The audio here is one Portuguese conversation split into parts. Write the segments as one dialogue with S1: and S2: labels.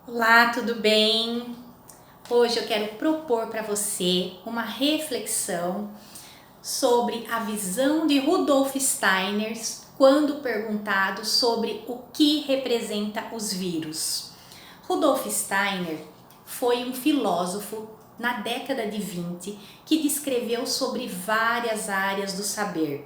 S1: Olá, tudo bem? Hoje eu quero propor para você uma reflexão sobre a visão de Rudolf Steiner quando perguntado sobre o que representa os vírus. Rudolf Steiner foi um filósofo na década de 20 que descreveu sobre várias áreas do saber.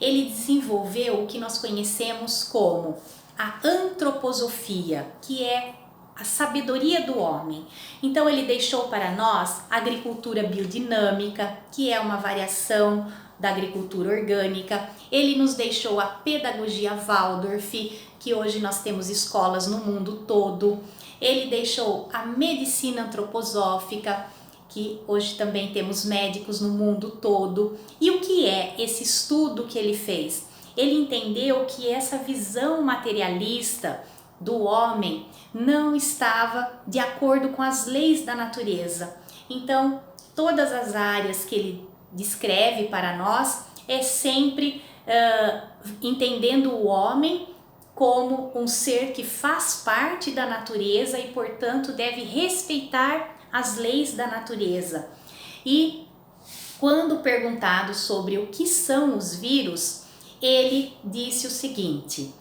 S1: Ele desenvolveu o que nós conhecemos como a antroposofia, que é a sabedoria do homem. Então ele deixou para nós a agricultura biodinâmica, que é uma variação da agricultura orgânica. Ele nos deixou a pedagogia Waldorf, que hoje nós temos escolas no mundo todo. Ele deixou a medicina antroposófica, que hoje também temos médicos no mundo todo. E o que é esse estudo que ele fez? Ele entendeu que essa visão materialista do homem não estava de acordo com as leis da natureza. Então, todas as áreas que ele descreve para nós é sempre entendendo o homem como um ser que faz parte da natureza e, portanto, deve respeitar as leis da natureza. E quando perguntado sobre o que são os vírus, ele disse o seguinte: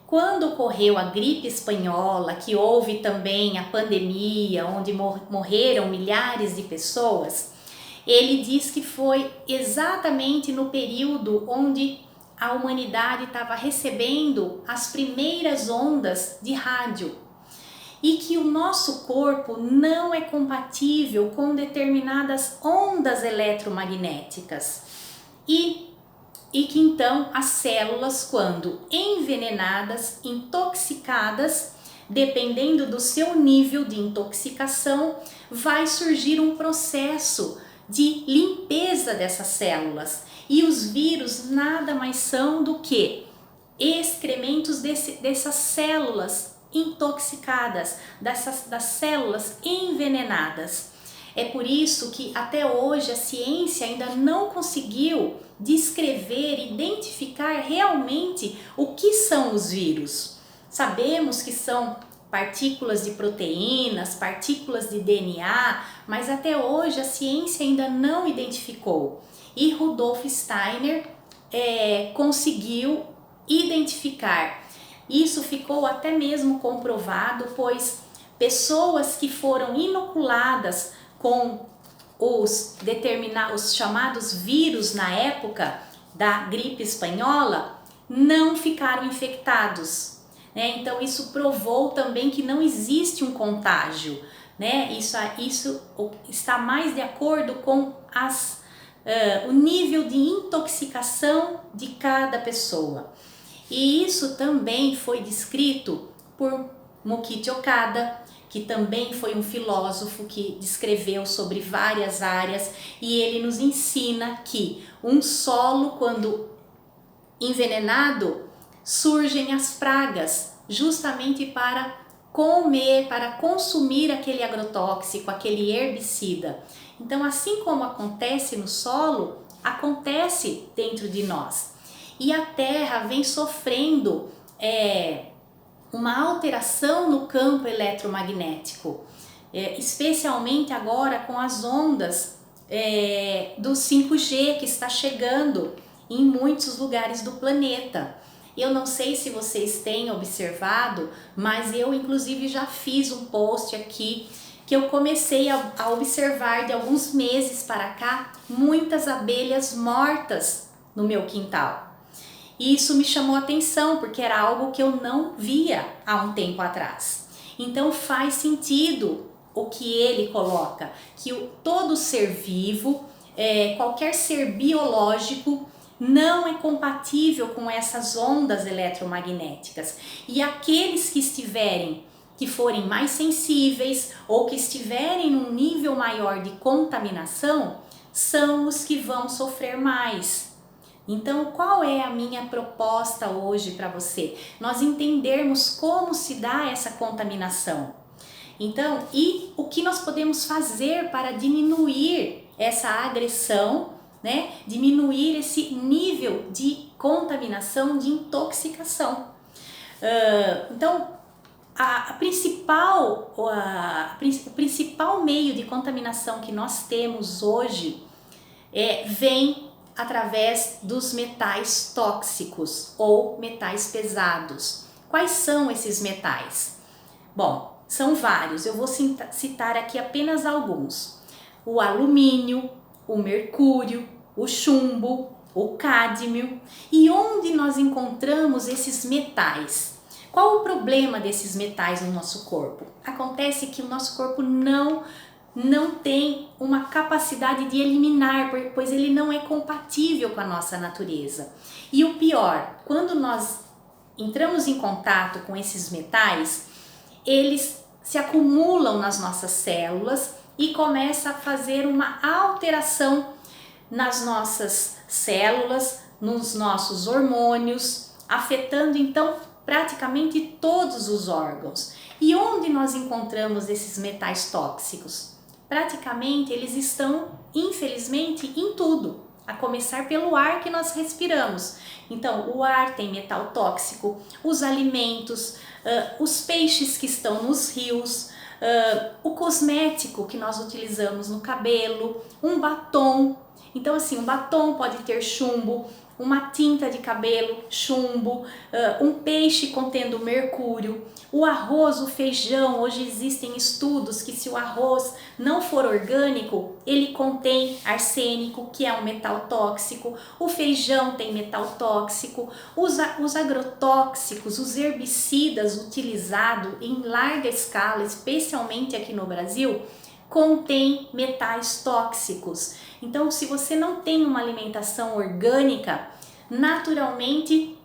S1: quando ocorreu a gripe espanhola, que houve também a pandemia, onde morreram milhares de pessoas, ele diz que foi exatamente no período onde a humanidade estava recebendo as primeiras ondas de rádio e que o nosso corpo não é compatível com determinadas ondas eletromagnéticas e que então as células, quando envenenadas, intoxicadas, dependendo do seu nível de intoxicação, vai surgir um processo de limpeza dessas células. E os vírus nada mais são do que excrementos dessas células intoxicadas, das células envenenadas. É por isso que até hoje a ciência ainda não conseguiu descrever, identificar realmente o que são os vírus. Sabemos que são partículas de proteínas, partículas de DNA, mas até hoje a ciência ainda não identificou. E Rudolf Steiner conseguiu identificar. Isso ficou até mesmo comprovado, pois pessoas que foram inoculadas com os chamados vírus na época da gripe espanhola não ficaram infectados, né? Então isso provou também que não existe um contágio, né? Isso está mais de acordo com o nível de intoxicação de cada pessoa. E isso também foi descrito por Mokichi Okada, que também foi um filósofo que descreveu sobre várias áreas, e ele nos ensina que um solo, quando envenenado, surgem as pragas, justamente para comer, para consumir aquele agrotóxico, aquele herbicida. Então, assim como acontece no solo, acontece dentro de nós. E a Terra vem sofrendo uma alteração no campo eletromagnético, especialmente agora com as ondas do 5G que está chegando em muitos lugares do planeta. Eu não sei se vocês têm observado, mas eu inclusive já fiz um post aqui que eu comecei a observar de alguns meses para cá muitas abelhas mortas no meu quintal. E isso me chamou a atenção, porque era algo que eu não via há um tempo atrás. Então faz sentido o que ele coloca, que todo ser vivo, qualquer ser biológico, não é compatível com essas ondas eletromagnéticas. E aqueles que forem mais sensíveis ou que estiverem num nível maior de contaminação, são os que vão sofrer mais. Então, qual é a minha proposta hoje para você? Nós entendermos como se dá essa contaminação. Então, e o que nós podemos fazer para diminuir essa agressão, né? Diminuir esse nível de contaminação, de intoxicação. Então, o principal meio de contaminação que nós temos hoje vem através dos metais tóxicos ou metais pesados. Quais são esses metais? Bom, são vários, eu vou citar aqui apenas alguns. O alumínio, o mercúrio, o chumbo, o cádmio. E onde nós encontramos esses metais? Qual o problema desses metais no nosso corpo? Acontece que o nosso corpo não tem uma capacidade de eliminar, pois ele não é compatível com a nossa natureza. E o pior, quando nós entramos em contato com esses metais, eles se acumulam nas nossas células e começa a fazer uma alteração nas nossas células, nos nossos hormônios, afetando então praticamente todos os órgãos. E onde nós encontramos esses metais tóxicos? Praticamente eles estão, infelizmente, em tudo, a começar pelo ar que nós respiramos. Então, o ar tem metal tóxico, os alimentos, os peixes que estão nos rios, o cosmético que nós utilizamos no cabelo, um batom. Então, assim, um batom pode ter chumbo, uma tinta de cabelo, chumbo, um peixe contendo mercúrio, o arroz, o feijão. Hoje existem estudos que se o arroz não for orgânico, ele contém arsênico, que é um metal tóxico, o feijão tem metal tóxico, os agrotóxicos, os herbicidas utilizados em larga escala, especialmente aqui no Brasil, contém metais tóxicos. Então, se você não tem uma alimentação orgânica, naturalmente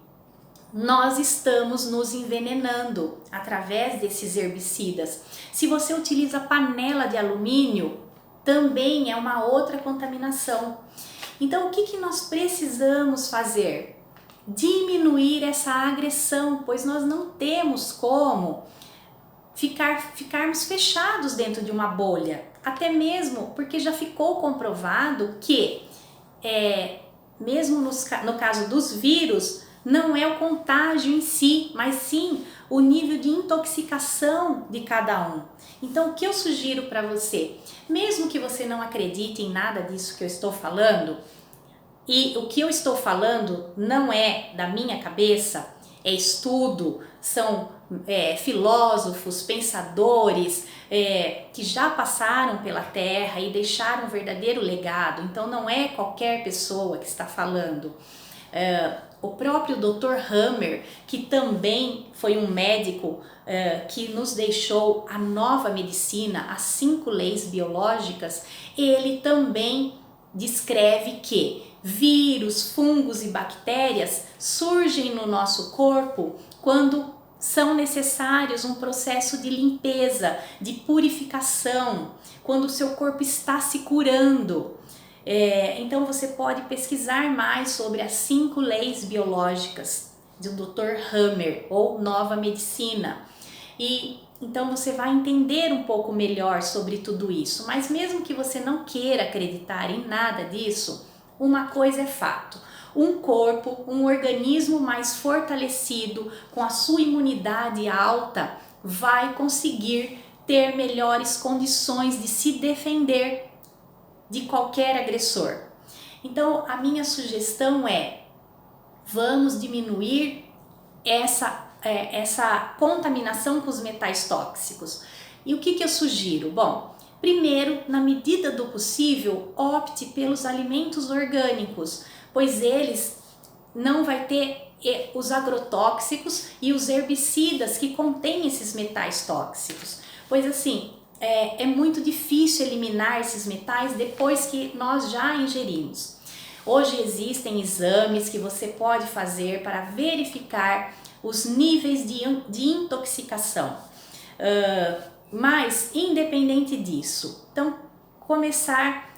S1: nós estamos nos envenenando através desses herbicidas. Se você utiliza panela de alumínio, também é uma outra contaminação. Então, o que nós precisamos fazer? Diminuir essa agressão, pois nós não temos como ficarmos fechados dentro de uma bolha, até mesmo porque já ficou comprovado que, mesmo no caso dos vírus, não é o contágio em si, mas sim o nível de intoxicação de cada um. Então, o que eu sugiro para você, mesmo que você não acredite em nada disso que eu estou falando, e o que eu estou falando não é da minha cabeça, é estudo, são filósofos, pensadores que já passaram pela Terra e deixaram um verdadeiro legado. Então não é qualquer pessoa que está falando. O próprio Dr. Hammer, que também foi um médico que nos deixou a nova medicina, as 5 leis biológicas, ele também descreve que vírus, fungos e bactérias surgem no nosso corpo quando são necessários um processo de limpeza, de purificação, quando o seu corpo está se curando. Então você pode pesquisar mais sobre as 5 leis biológicas do Dr. Hammer ou Nova Medicina. E então você vai entender um pouco melhor sobre tudo isso. Mas mesmo que você não queira acreditar em nada disso, uma coisa é fato: um corpo, um organismo mais fortalecido, com a sua imunidade alta, vai conseguir ter melhores condições de se defender de qualquer agressor. Então, a minha sugestão vamos diminuir essa contaminação com os metais tóxicos. E o que eu sugiro? Bom, primeiro, na medida do possível, opte pelos alimentos orgânicos, pois eles não vai ter os agrotóxicos e os herbicidas que contêm esses metais tóxicos. Pois assim, é muito difícil eliminar esses metais depois que nós já ingerimos. Hoje existem exames que você pode fazer para verificar os níveis de intoxicação. Mas, independente disso, então começar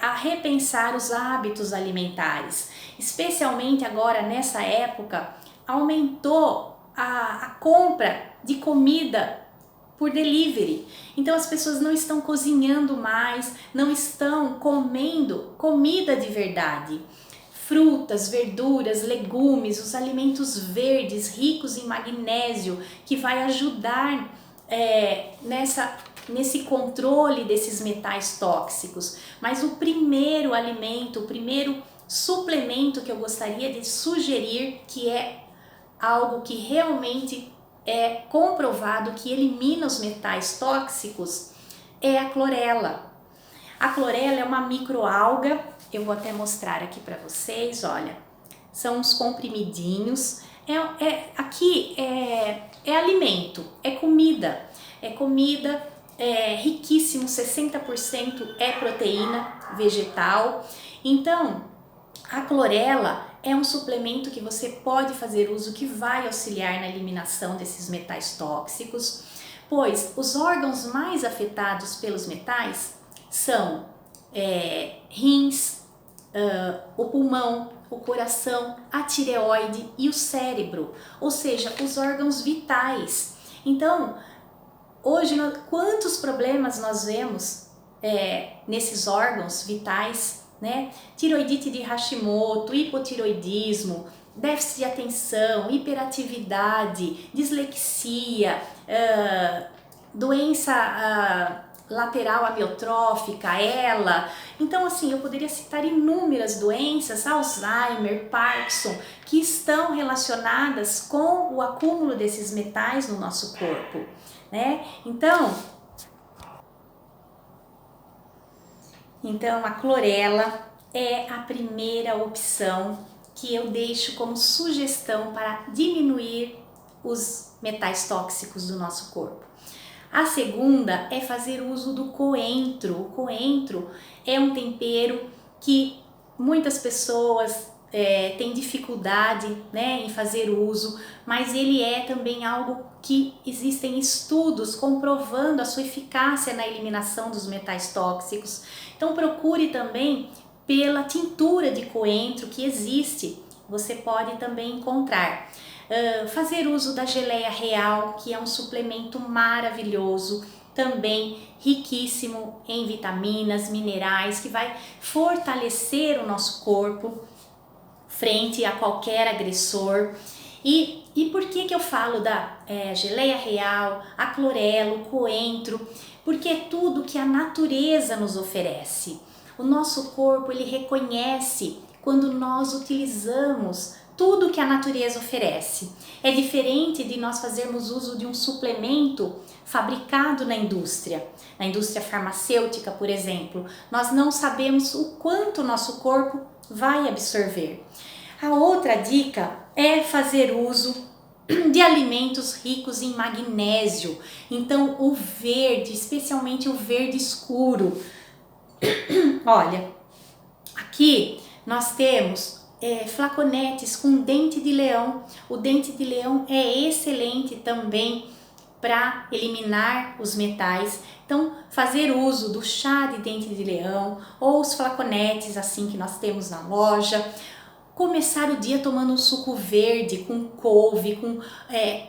S1: a repensar os hábitos alimentares, especialmente agora nessa época, aumentou a compra de comida por delivery. Então as pessoas não estão cozinhando mais, não estão comendo comida de verdade. frutas, verduras, legumes, os alimentos verdes ricos em magnésio, que vai ajudar nesse controle desses metais tóxicos. Mas o primeiro alimento, o primeiro suplemento que eu gostaria de sugerir, que é algo que realmente é comprovado que elimina os metais tóxicos, é a clorela. A clorela é uma microalga, eu vou até mostrar aqui para vocês, olha, são uns comprimidinhos, aqui é alimento, é comida riquíssimo, 60% é proteína vegetal. Então, a clorela é um suplemento que você pode fazer uso, que vai auxiliar na eliminação desses metais tóxicos, pois os órgãos mais afetados pelos metais são rins, o pulmão, o coração, a tireoide e o cérebro, ou seja, os órgãos vitais. Então, hoje, quantos problemas nós vemos nesses órgãos vitais, né? Tiroidite de Hashimoto, hipotiroidismo, déficit de atenção, hiperatividade, dislexia, doença lateral amiotrófica, Então, assim, eu poderia citar inúmeras doenças, Alzheimer, Parkinson, que estão relacionadas com o acúmulo desses metais no nosso corpo, né? Então a clorela é a primeira opção que eu deixo como sugestão para diminuir os metais tóxicos do nosso corpo. A segunda é fazer uso do coentro. O coentro é um tempero que muitas pessoas têm dificuldade, né, em fazer uso, mas ele é também algo que existem estudos comprovando a sua eficácia na eliminação dos metais tóxicos. Então procure também pela tintura de coentro que existe, você pode também encontrar. Fazer uso da geleia real, que é um suplemento maravilhoso, também riquíssimo em vitaminas, minerais, que vai fortalecer o nosso corpo frente a qualquer agressor. E por que eu falo da geleia real, a clorela, o coentro? Porque é tudo que a natureza nos oferece. O nosso corpo, ele reconhece quando nós utilizamos tudo que a natureza oferece. É diferente de nós fazermos uso de um suplemento fabricado na indústria farmacêutica, por exemplo. Nós não sabemos o quanto o nosso corpo vai absorver. A outra dica é fazer uso de alimentos ricos em magnésio. Então, o verde, especialmente o verde escuro. Olha, aqui nós temos flaconetes com dente de leão. O dente de leão é excelente também para eliminar os metais. Então, fazer uso do chá de dente de leão ou os flaconetes assim que nós temos na loja. Começar o dia tomando um suco verde com couve, com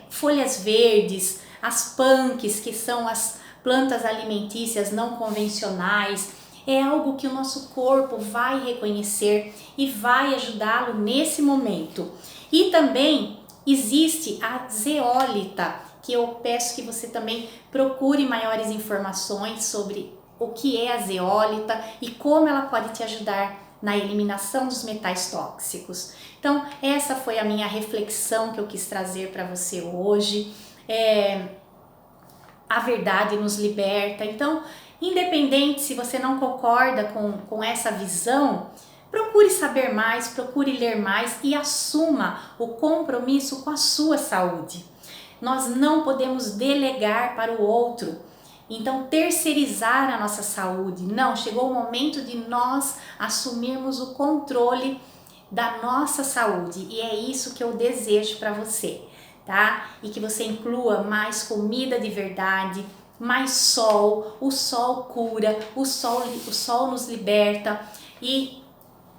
S1: folhas verdes, as punks, que são as plantas alimentícias não convencionais. É algo que o nosso corpo vai reconhecer e vai ajudá-lo nesse momento. E também existe a zeólita, que eu peço que você também procure maiores informações sobre o que é a zeólita e como ela pode te ajudar na eliminação dos metais tóxicos. Então, essa foi a minha reflexão que eu quis trazer para você hoje. A verdade nos liberta. Então, independente se você não concorda com essa visão, procure saber mais, procure ler mais e assuma o compromisso com a sua saúde. Nós não podemos delegar para o outro. Então, terceirizar a nossa saúde. Não, chegou o momento de nós assumirmos o controle da nossa saúde. E é isso que eu desejo para você, tá? E que você inclua mais comida de verdade, mais sol. O sol cura, o sol nos liberta. E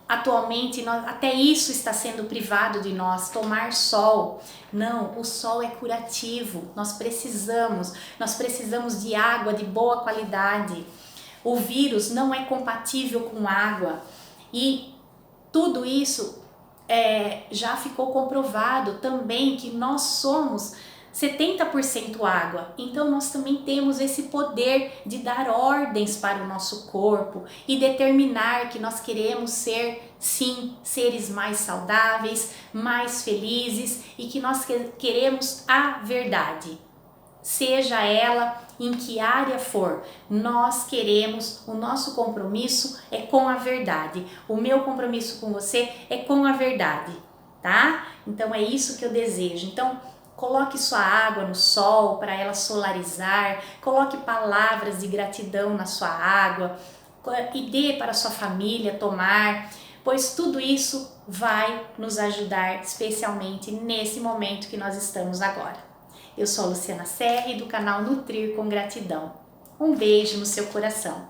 S1: atualmente até isso está sendo privado de nós, tomar sol. Não, o sol é curativo, nós precisamos de água de boa qualidade. O vírus não é compatível com água e tudo isso já ficou comprovado também que nós somos 70% água, então nós também temos esse poder de dar ordens para o nosso corpo e determinar que nós queremos ser, sim, seres mais saudáveis, mais felizes e que nós queremos a verdade. Seja ela em que área for, nós queremos, o nosso compromisso é com a verdade. O meu compromisso com você é com a verdade, tá? Então é isso que eu desejo. Então, coloque sua água no sol para ela solarizar, coloque palavras de gratidão na sua água e dê para sua família tomar, pois tudo isso vai nos ajudar, especialmente nesse momento que nós estamos agora. Eu sou a Luciana Serri, do canal Nutrir com Gratidão. Um beijo no seu coração.